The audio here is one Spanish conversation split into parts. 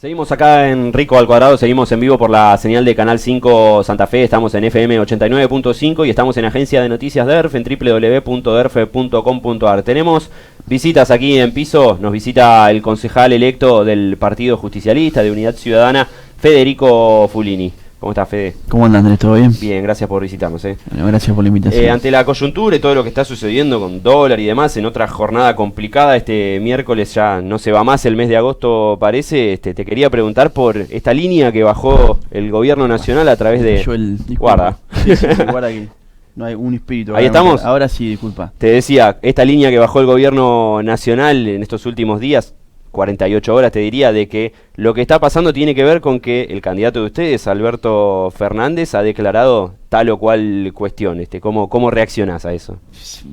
Seguimos acá en Rico al Cuadrado, seguimos en vivo por la señal de Canal 5 Santa Fe, estamos en FM 89.5 y estamos en Agencia de Noticias DERF en www.derf.com.ar. Tenemos visitas aquí en piso, nos visita el concejal electo del Partido Justicialista de Unidad Ciudadana, Federico Fulini. ¿Cómo estás, Fede? ¿Cómo andas, Andrés? ¿Todo bien? Bien, gracias por visitarnos. Bueno, gracias por la invitación. Ante la coyuntura y todo lo que está sucediendo con dólar y demás, en otra jornada complicada, este miércoles ya no se va más, el mes de agosto parece, te quería preguntar por esta línea que bajó el gobierno nacional a través de... Guarda. Sí, guarda que no hay un espíritu. Ahí estamos. Ahora sí, disculpa. Te decía, esta línea que bajó el gobierno nacional en estos últimos días, 48 horas te diría, de que lo que está pasando tiene que ver con que el candidato de ustedes, Alberto Fernández, ha declarado tal o cual cuestión. ¿Cómo reaccionás a eso?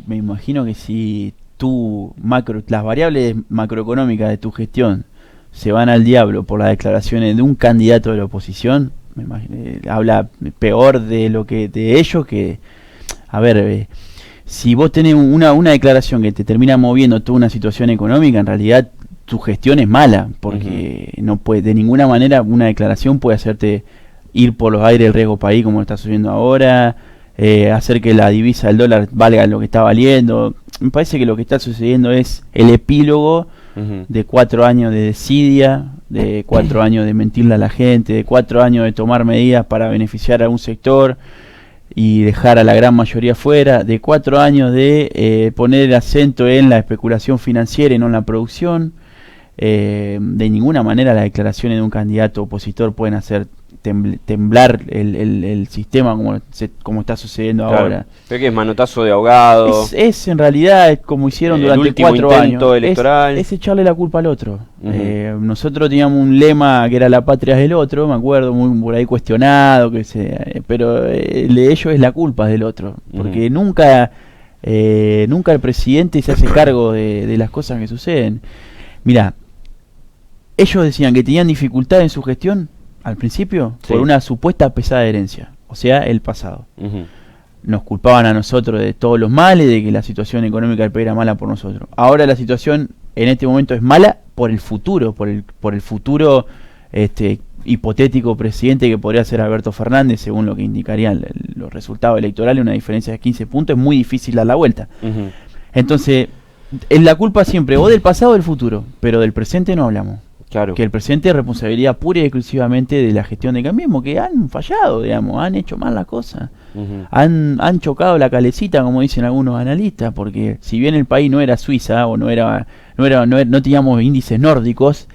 Me imagino que si las variables macroeconómicas de tu gestión se van al diablo por las declaraciones de un candidato de la oposición, habla peor de ellos que... A ver, si vos tenés una declaración que te termina moviendo toda una situación económica, en realidad tu gestión es mala, porque no puede, de ninguna manera una declaración puede hacerte ir por los aires del riesgo país como está sucediendo ahora, hacer que la divisa del dólar valga lo que está valiendo. Me parece que lo que está sucediendo es el epílogo de 4 años de desidia, de 4 años de mentirle a la gente, de 4 años de tomar medidas para beneficiar a un sector y dejar a la gran mayoría fuera, de 4 años de poner el acento en la especulación financiera y no en la producción. De ninguna manera las declaraciones de un candidato opositor pueden hacer temblar el sistema como está sucediendo ahora. Creo que es manotazo de ahogado. Es en realidad como hicieron durante 4 años. Electoral. Es echarle la culpa al otro. Nosotros teníamos un lema que era la patria es del otro, me acuerdo, muy por ahí cuestionado, pero el de ellos es la culpa del otro. Porque nunca el presidente se hace cargo de las cosas que suceden. Mirá, ellos decían que tenían dificultad en su gestión al principio por una supuesta pesada herencia, o sea, el pasado. Nos culpaban a nosotros de todos los males, de que la situación económica del país era mala por nosotros. Ahora la situación en este momento es mala por el futuro, por el futuro hipotético presidente que podría ser Alberto Fernández, según lo que indicarían los resultados electorales, una diferencia de 15 puntos, es muy difícil dar la vuelta. Entonces, es la culpa siempre o del pasado o del futuro, pero del presente no hablamos. Claro. Que el presente es responsabilidad pura y exclusivamente de la gestión de Cambiemos, que han fallado, digamos, han hecho mal las cosas, han chocado la calecita, como dicen algunos analistas, porque si bien el país no era Suiza o no teníamos índices nórdicos,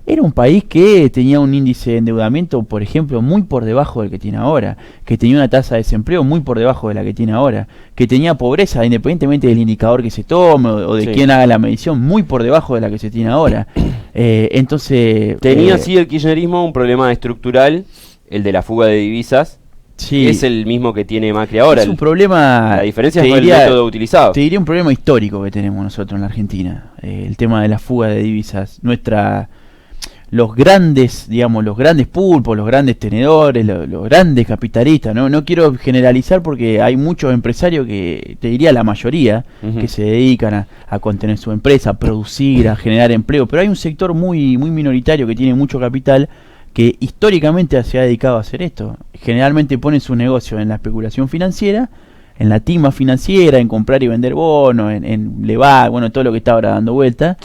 era un país que tenía un índice de endeudamiento, por ejemplo, muy por debajo del que tiene ahora, que tenía una tasa de desempleo muy por debajo de la que tiene ahora, que tenía pobreza, independientemente del indicador que se tome o de quién haga la medición, muy por debajo de la que se tiene ahora. Entonces... Tenía sí el kirchnerismo un problema estructural, el de la fuga de divisas. Sí. Es el mismo que tiene Macri ahora. Es un problema... La diferencia es el método utilizado. Te diría un problema histórico que tenemos nosotros en la Argentina. El tema de la fuga de divisas. Los grandes pulpos, los grandes tenedores, los grandes capitalistas, no quiero generalizar porque hay muchos empresarios que, te diría la mayoría, que se dedican a contener su empresa, a producir, a generar empleo, pero hay un sector muy, muy minoritario que tiene mucho capital que históricamente se ha dedicado a hacer esto. Generalmente ponen su negocio en la especulación financiera, en la tima financiera, en comprar y vender bonos, en levar, todo lo que está ahora dando vuelta,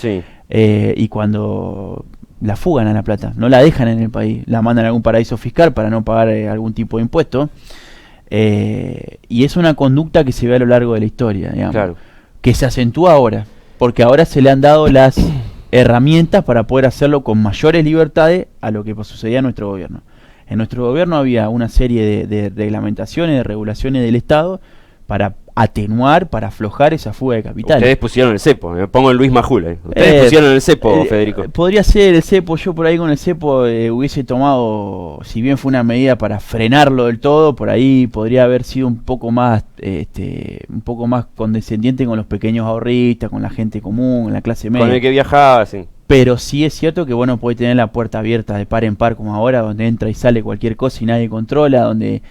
y cuando... la fugan a la plata, no la dejan en el país, la mandan a algún paraíso fiscal para no pagar algún tipo de impuesto, y es una conducta que se ve a lo largo de la historia, digamos, que se acentúa ahora, porque ahora se le han dado las herramientas para poder hacerlo con mayores libertades a lo que sucedía en nuestro gobierno. En nuestro gobierno había una serie de reglamentaciones, de regulaciones del Estado para atenuar, para aflojar esa fuga de capital. Ustedes pusieron el cepo, me pongo en Luis Majul. Ustedes pusieron el cepo, Federico. Podría ser el cepo, yo por ahí con el cepo hubiese tomado, si bien fue una medida para frenarlo del todo, por ahí podría haber sido un poco más condescendiente con los pequeños ahorristas, con la gente común, la clase media. Con el que viajaba, sí. Pero sí es cierto que puede tener la puerta abierta de par en par como ahora, donde entra y sale cualquier cosa y nadie controla, donde...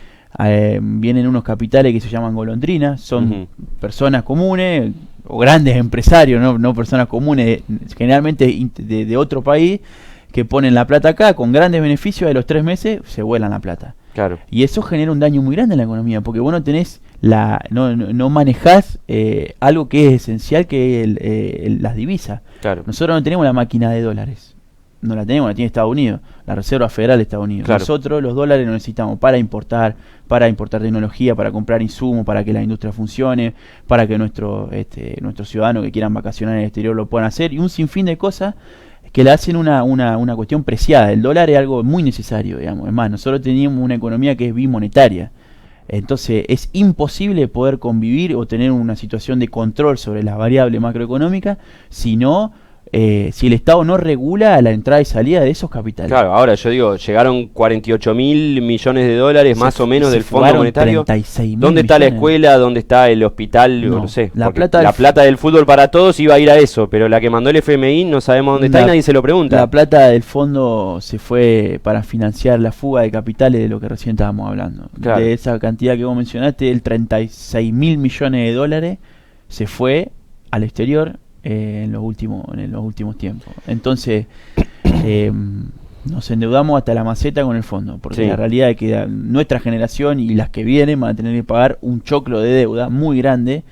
vienen unos capitales que se llaman golondrinas, son personas comunes o grandes empresarios, no personas comunes, generalmente de otro país, que ponen la plata acá con grandes beneficios, de los 3 meses se vuelan la plata. Claro. Y eso genera un daño muy grande en la economía, porque vos no tenés no manejás algo que es esencial, que es las divisas. Claro. Nosotros no tenemos la máquina de dólares, no la tenemos, la tiene Estados Unidos, la Reserva Federal de Estados Unidos. Claro. Nosotros los dólares los necesitamos para importar tecnología, para comprar insumos, para que la industria funcione, para que nuestros ciudadanos que quieran vacacionar en el exterior lo puedan hacer, y un sinfín de cosas que le hacen una cuestión preciada. El dólar es algo muy necesario, digamos. Es más, nosotros teníamos una economía que es bimonetaria. Entonces es imposible poder convivir o tener una situación de control sobre las variables macroeconómicas si el Estado no regula la entrada y salida de esos capitales. Claro, ahora yo digo, llegaron 48.000 millones de dólares más o menos del Fondo Monetario. 36.000 ¿Dónde está la millones. escuela? ¿Dónde está el hospital? No sé. La porque plata la plata del fútbol para todos iba a ir a eso, pero la que mandó el FMI no sabemos dónde está y nadie se lo pregunta. La plata del fondo se fue para financiar la fuga de capitales, de lo que recién estábamos hablando. Claro. De esa cantidad que vos mencionaste, el 36.000 millones de dólares se fue al exterior en los últimos tiempos. Entonces nos endeudamos hasta la maceta con el fondo, porque Sí. la realidad es que nuestra generación y las que vienen van a tener que pagar un choclo de deuda muy grande,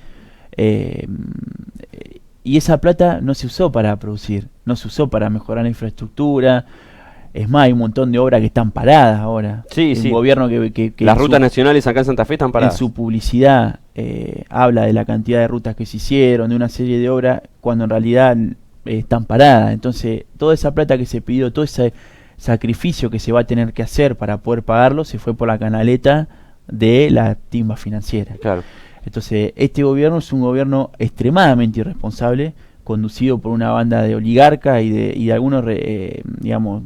y esa plata no se usó para producir, no se usó para mejorar la infraestructura. Es más, hay un montón de obras que están paradas ahora. Sí, Un sí. gobierno que Las en rutas nacionales acá en Santa Fe están en paradas. su publicidad habla de la cantidad de rutas que se hicieron, de una serie de obras, cuando en realidad están paradas. Entonces, toda esa plata que se pidió, todo ese sacrificio que se va a tener que hacer para poder pagarlo, se fue por la canaleta de la timba financiera. Claro. Entonces, este gobierno es un gobierno extremadamente irresponsable, conducido por una banda de oligarcas y de algunos, digamos,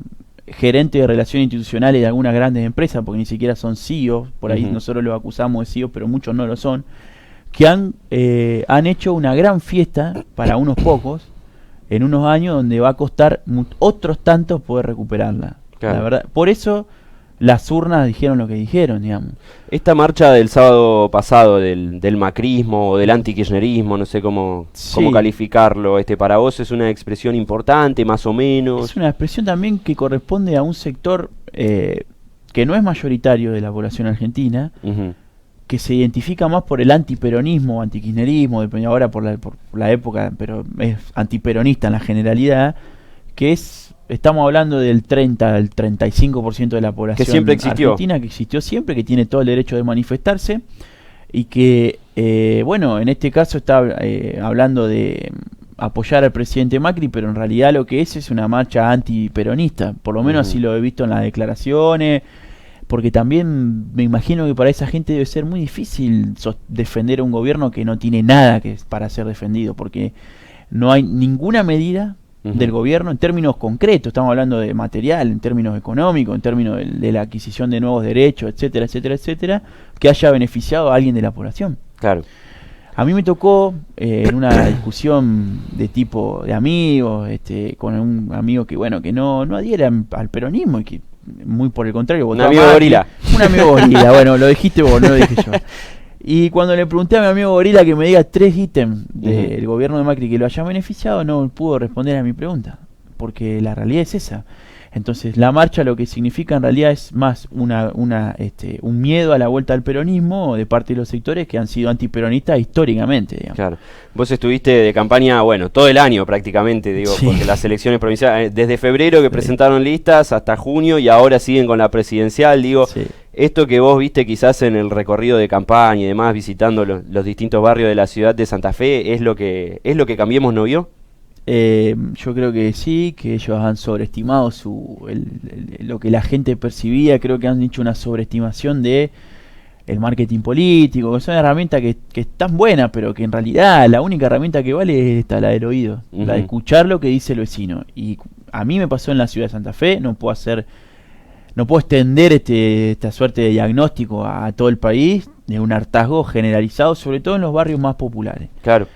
gerentes de relaciones institucionales de algunas grandes empresas, porque ni siquiera son CEOs, por ahí nosotros los acusamos de CEOs, pero muchos no lo son, que han hecho una gran fiesta para unos pocos en unos años donde va a costar otros tantos poder recuperarla. Claro. La verdad, por eso las urnas dijeron lo que dijeron, digamos. Esta marcha del sábado pasado del macrismo o del antikirchnerismo, no sé cómo Sí. calificarlo, para vos es una expresión importante, más o menos. Es una expresión también que corresponde a un sector que no es mayoritario de la población argentina, Ujú. que se identifica más por el antiperonismo, antikirchnerismo, depende ahora por la época, pero es antiperonista en la generalidad, que estamos hablando del 35% de la población Que siempre existió. argentina, que existió siempre, que tiene todo el derecho de manifestarse, y que, bueno, en este caso está hablando de apoyar al presidente Macri, pero en realidad lo que es una marcha antiperonista, por lo menos así lo he visto en las declaraciones, porque también me imagino que para esa gente debe ser muy difícil defender a un gobierno que no tiene nada para ser defendido, porque no hay ninguna medida del gobierno en términos concretos, estamos hablando de material, en términos económicos, en términos de la adquisición de nuevos derechos, etcétera, etcétera, etcétera, que haya beneficiado a alguien de la población. Claro. A mí me tocó en una discusión de tipo de amigos, con un amigo que no adhiere al peronismo y que muy por el contrario Un votaba amigo Macri. gorila. Un amigo gorila, bueno, lo dijiste vos, no lo dije yo. Y cuando le pregunté a mi amigo gorila que me diga 3 ítems del gobierno de Macri que lo hayan beneficiado, no pudo responder a mi pregunta, porque la realidad es esa. Entonces la marcha lo que significa en realidad es más un miedo a la vuelta al peronismo de parte de los sectores que han sido antiperonistas históricamente, digamos. Claro. Vos estuviste de campaña, bueno, todo el año prácticamente, digo, Sí. porque las elecciones provinciales, desde febrero que presentaron listas hasta junio y ahora siguen con la presidencial, digo, Sí. esto que vos viste quizás en el recorrido de campaña y demás, visitando los distintos barrios de la ciudad de Santa Fe, ¿es lo que Cambiemos no vio? Yo creo que sí, que ellos han sobreestimado lo que la gente percibía, creo que han hecho una sobreestimación de el marketing político, que es una herramienta que es tan buena, pero que en realidad la única herramienta que vale es la del oído, la de escuchar lo que dice el vecino. Y a mí me pasó en la ciudad de Santa Fe, no puedo extender esta suerte de diagnóstico a todo el país, de un hartazgo generalizado, sobre todo en los barrios más populares. Claro.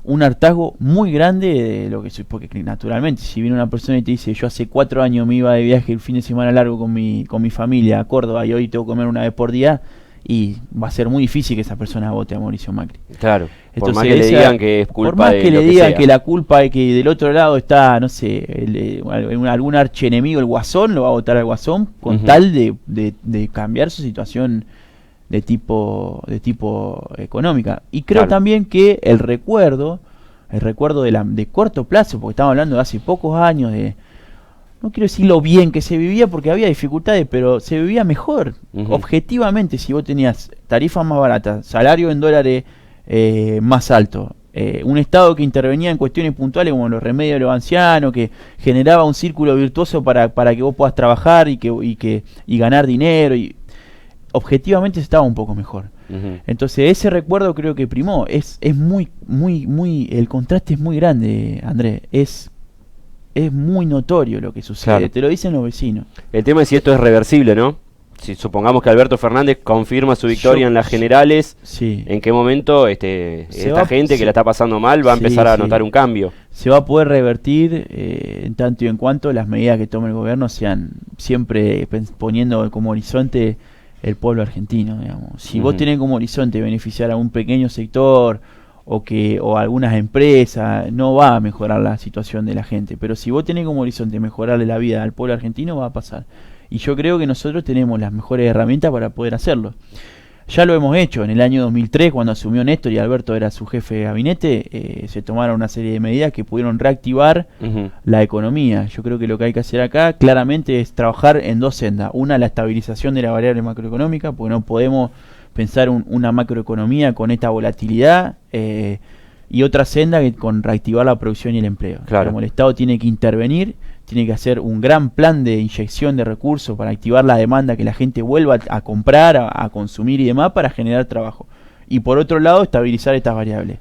Un hartazgo muy grande de lo que soy, porque naturalmente si viene una persona y te dice yo hace 4 años me iba de viaje el fin de semana largo con mi familia a Córdoba y hoy tengo que comer una vez por día, y va a ser muy difícil que esa persona vote a Mauricio Macri. Claro, Entonces, por más que le digan que es culpa por más de que lo le que digan sea. que la culpa es que del otro lado está, no sé, algún archienemigo, el Guasón, lo va a votar al Guasón con tal de cambiar su situación de tipo económica. Y creo también que el recuerdo de corto plazo, porque estamos hablando de hace pocos años, no quiero decir lo bien que se vivía porque había dificultades, pero se vivía mejor. Objetivamente, si vos tenías tarifas más baratas, salario en dólares más alto, un Estado que intervenía en cuestiones puntuales como los remedios de los ancianos, que generaba un círculo virtuoso para que vos puedas trabajar y ganar dinero, y objetivamente estaba un poco mejor. Entonces ese recuerdo creo que primó. Es muy, el contraste es muy grande, Andrés. Es muy notorio lo que sucede. Claro. Te lo dicen los vecinos. El tema es si esto es reversible, ¿no? Si supongamos que Alberto Fernández confirma su victoria en las generales, ¿en qué momento esta gente que la está pasando mal va a empezar a notar un cambio? Se va a poder revertir en tanto y en cuanto las medidas que tome el gobierno sean siempre poniendo como horizonte el pueblo argentino, digamos. Si vos tenés como horizonte beneficiar a un pequeño sector o algunas empresas, no va a mejorar la situación de la gente. Pero si vos tenés como horizonte mejorarle la vida al pueblo argentino, va a pasar. Y yo creo que nosotros tenemos las mejores herramientas para poder hacerlo. Ya lo hemos hecho en el año 2003, cuando asumió Néstor y Alberto era su jefe de gabinete. Se tomaron una serie de medidas que pudieron reactivar la economía. Yo creo que lo que hay que hacer acá claramente es trabajar en dos sendas. Una, la estabilización de la variable macroeconómica, porque no podemos pensar una macroeconomía con esta volatilidad, y otra senda con reactivar la producción y el empleo. Claro. Como el Estado tiene que intervenir, tiene que hacer un gran plan de inyección de recursos para activar la demanda, que la gente vuelva a comprar, a consumir y demás, para generar trabajo. Y por otro lado, estabilizar estas variables,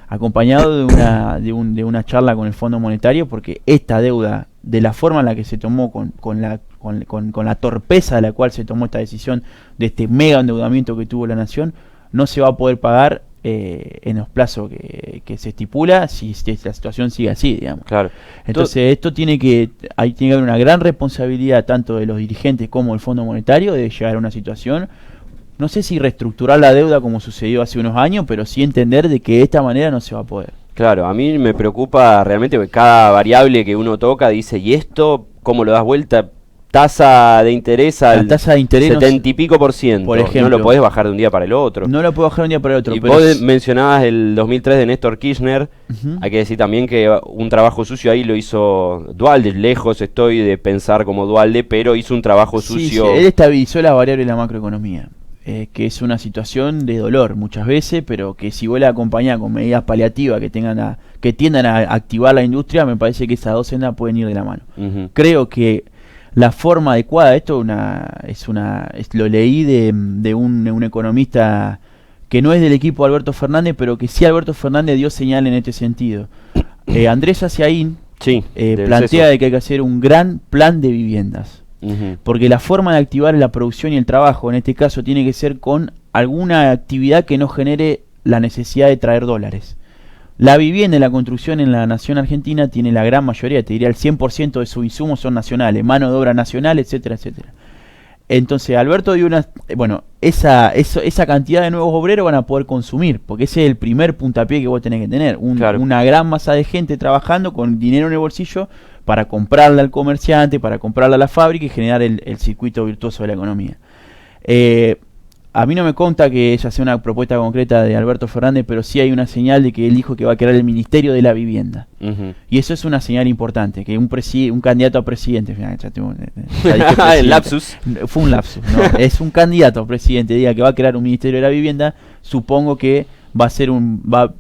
acompañado de una charla con el Fondo Monetario, porque esta deuda, de la forma en la que se tomó, con la torpeza de la cual se tomó esta decisión, de este mega endeudamiento que tuvo la nación, no se va a poder pagar en los plazos que se estipula si la situación sigue así, digamos. Claro. Entonces esto tiene que haber una gran responsabilidad tanto de los dirigentes como del Fondo Monetario de llegar a una situación, no sé si reestructurar la deuda como sucedió hace unos años, pero sí entender de que de esta manera no se va a poder. Claro, a mí me preocupa realmente porque cada variable que uno toca dice, ¿y esto cómo lo das vuelta? Tasa de interés al 70 y pico %. Por ejemplo, no lo podés bajar de un día para el otro. No lo puedo bajar de un día para el otro. Y vos mencionabas el 2003 de Néstor Kirchner. Hay que decir también que un trabajo sucio ahí lo hizo Duhalde. Lejos estoy de pensar como Duhalde, pero hizo un trabajo sucio. Sí, él estabilizó la variable de la macroeconomía. Que es una situación de dolor muchas veces, pero que si vos la acompañás con medidas paliativas que tiendan a activar la industria, me parece que esas dos sendas pueden ir de la mano. Creo que la forma adecuada, esto lo leí de un economista que no es del equipo de Alberto Fernández, pero que sí Alberto Fernández dio señal en este sentido. Andrés Aciaín plantea de que hay que hacer un gran plan de viviendas. Porque la forma de activar la producción y el trabajo, en este caso, tiene que ser con alguna actividad que no genere la necesidad de traer dólares. La vivienda y la construcción en la nación argentina tiene la gran mayoría, te diría el 100% de sus insumos son nacionales, mano de obra nacional, etcétera, etcétera. Entonces Alberto dio esa cantidad de nuevos obreros van a poder consumir, porque ese es el primer puntapié que vos tenés que tener, una gran masa de gente trabajando con dinero en el bolsillo para comprarle al comerciante, para comprarle a la fábrica y generar el circuito virtuoso de la economía. A mí no me consta que ella sea una propuesta concreta de Alberto Fernández, pero sí hay una señal de que él dijo que va a crear el Ministerio de la Vivienda. Y eso es una señal importante, que un candidato a presidente, el lapsus. Fue un lapsus, ¿no? Es un candidato a presidente, diga que va a crear un Ministerio de la Vivienda, supongo que va a ser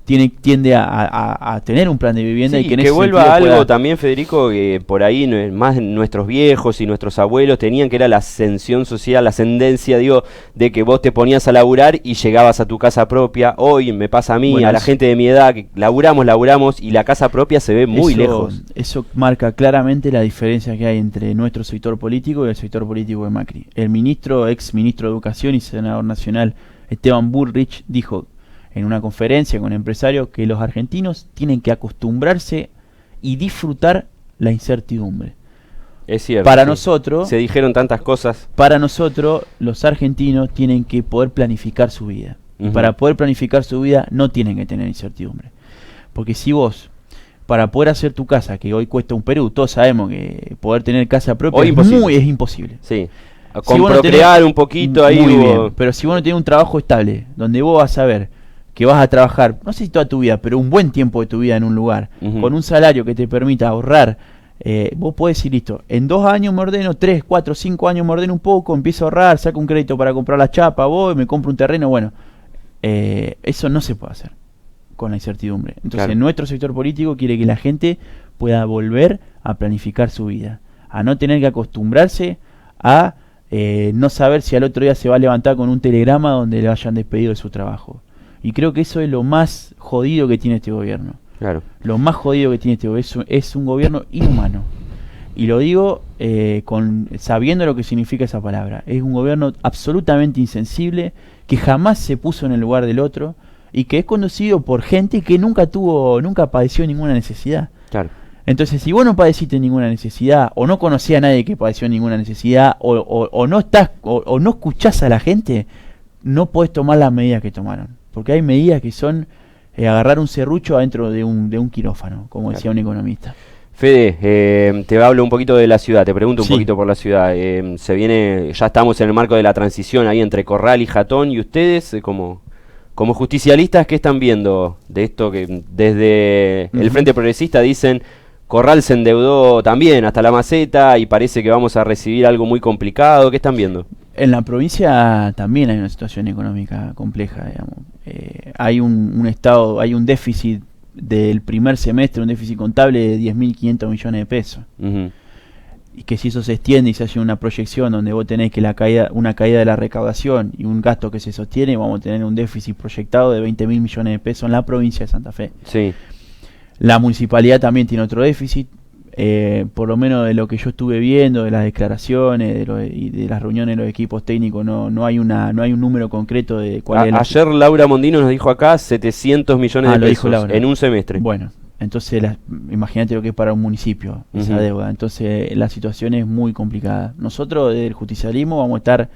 tiende a tener un plan de vivienda, y que vuelva algo también, Federico, que por ahí más nuestros viejos y nuestros abuelos tenían, que era la ascensión social, la ascendencia, de que vos te ponías a laburar y llegabas a tu casa propia. Hoy me pasa a mí, a la gente de mi edad, que laburamos y la casa propia se ve muy lejos. Eso marca claramente la diferencia que hay entre nuestro sector político y el sector político de Macri. El ex ministro de Educación y senador nacional Esteban Bullrich dijo en una conferencia con empresarios que los argentinos tienen que acostumbrarse y disfrutar la incertidumbre. Es cierto. Para sí. nosotros, Se dijeron tantas cosas. para nosotros, los argentinos tienen que poder planificar su vida. Y para poder planificar su vida no tienen que tener incertidumbre. Porque si vos, para poder hacer tu casa, que hoy cuesta un Perú, todos sabemos que poder tener casa propia Hoy es imposible. Sí. Si Con vos no procrear tenés- un poquito ahí. Muy bien, pero si vos no tenés un trabajo estable, donde vos vas a ver que vas a trabajar, no sé si toda tu vida, pero un buen tiempo de tu vida en un lugar, con un salario que te permita ahorrar, vos podés decir, listo, en 2 años me ordeno, 3, 4, 5 años me ordeno un poco, empiezo a ahorrar, saco un crédito para comprar la chapa, voy, me compro un terreno, bueno, eso no se puede hacer con la incertidumbre. Entonces, Claro. nuestro sector político quiere que la gente pueda volver a planificar su vida, a no tener que acostumbrarse a no saber si al otro día se va a levantar con un telegrama donde le hayan despedido de su trabajo. Y creo que eso es lo más jodido que tiene este gobierno. Claro. Lo más jodido que tiene este gobierno es un gobierno inhumano. Y lo digo sabiendo lo que significa esa palabra. Es un gobierno absolutamente insensible, que jamás se puso en el lugar del otro y que es conducido por gente que nunca padeció ninguna necesidad. Claro. Entonces, si vos no padeciste ninguna necesidad, o no conocías a nadie que padeció ninguna necesidad, o no escuchás a la gente, no podés tomar las medidas que tomaron. Porque hay medidas que son agarrar un serrucho adentro de un quirófano, como decía un economista. Fede, te hablo un poquito de la ciudad, te pregunto un Sí. poquito por la ciudad. Ya estamos en el marco de la transición ahí entre Corral y Jatón, y ustedes, como justicialistas, ¿qué están viendo de esto que desde el Frente Progresista dicen Corral se endeudó también hasta la maceta y parece que vamos a recibir algo muy complicado? ¿Qué están viendo? En la provincia también hay una situación económica compleja, digamos. Hay un estado, hay un déficit del primer semestre, un déficit contable de 10.500 millones de pesos. Ujú. Y que si eso se extiende y se hace una proyección donde vos tenés que una caída de la recaudación y un gasto que se sostiene, vamos a tener un déficit proyectado de 20.000 millones de pesos en la provincia de Santa Fe. Sí. La municipalidad también tiene otro déficit, por lo menos de lo que yo estuve viendo, de las declaraciones y de las reuniones de los equipos técnicos, no hay un número concreto de cuál es la Ayer Laura Mondino nos dijo acá 700 millones de lo dijo pesos Laura. en un semestre. Bueno, entonces imagínate lo que es para un municipio esa Ujú. deuda. Entonces la situación es muy complicada. Nosotros del justicialismo vamos a estar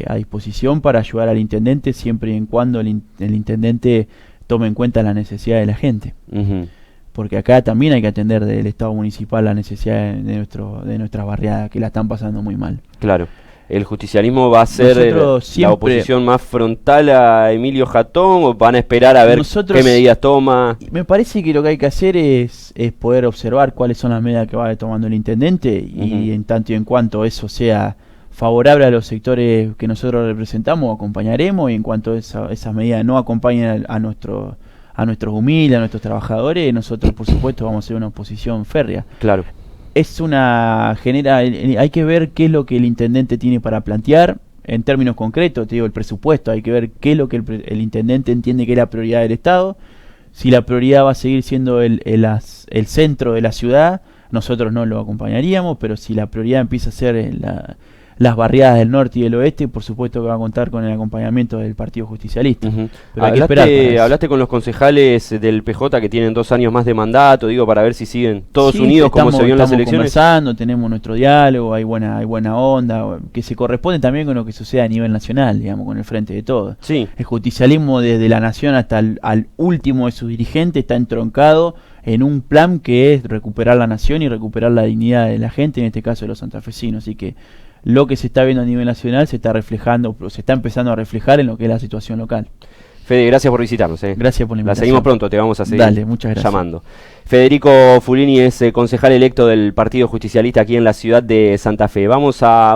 a disposición para ayudar al intendente siempre y cuando el intendente tome en cuenta la necesidad de la gente. Ujú. Porque acá también hay que atender del Estado municipal la necesidad de nuestras barriadas que la están pasando muy mal. Claro. ¿El justicialismo va a ser Nosotros la siempre- oposición más frontal a Emilio Jatón o van a esperar a ver Nosotros- qué medidas toma? Me parece que lo que hay que hacer es poder observar cuáles son las medidas que va tomando el intendente y Ujú. en tanto y en cuanto eso sea favorable a los sectores que nosotros representamos, acompañaremos, y en cuanto esas medidas no acompañen a nuestros humildes, a nuestros trabajadores, nosotros por supuesto vamos a hacer una oposición férrea. Claro. Hay que ver qué es lo que el intendente tiene para plantear en términos concretos, te digo, el presupuesto, hay que ver qué es lo que el intendente entiende que es la prioridad del Estado. Si la prioridad va a seguir siendo el centro de la ciudad, nosotros no lo acompañaríamos, pero si la prioridad empieza a ser las barriadas del norte y del oeste, por supuesto que va a contar con el acompañamiento del Partido Justicialista. Ujú. Pero hay que esperar para eso. Hablaste con los concejales del PJ que tienen 2 años más de mandato, digo, para ver si siguen todos Sí, unidos como se vio en las estamos elecciones. conversando, tenemos nuestro diálogo, hay buena onda, que se corresponde también con lo que sucede a nivel nacional, digamos, con el frente de todos. Sí. El justicialismo desde la nación hasta al último de sus dirigentes está entroncado en un plan que es recuperar la nación y recuperar la dignidad de la gente, en este caso de los santafesinos. Así que lo que se está viendo a nivel nacional se está reflejando, se está empezando a reflejar en lo que es la situación local. Fede, gracias por visitarnos. Gracias por la La invitación. seguimos pronto, te vamos a seguir Dale, muchas gracias. llamando. Federico Fulini es concejal electo del Partido Justicialista aquí en la ciudad de Santa Fe. Vamos a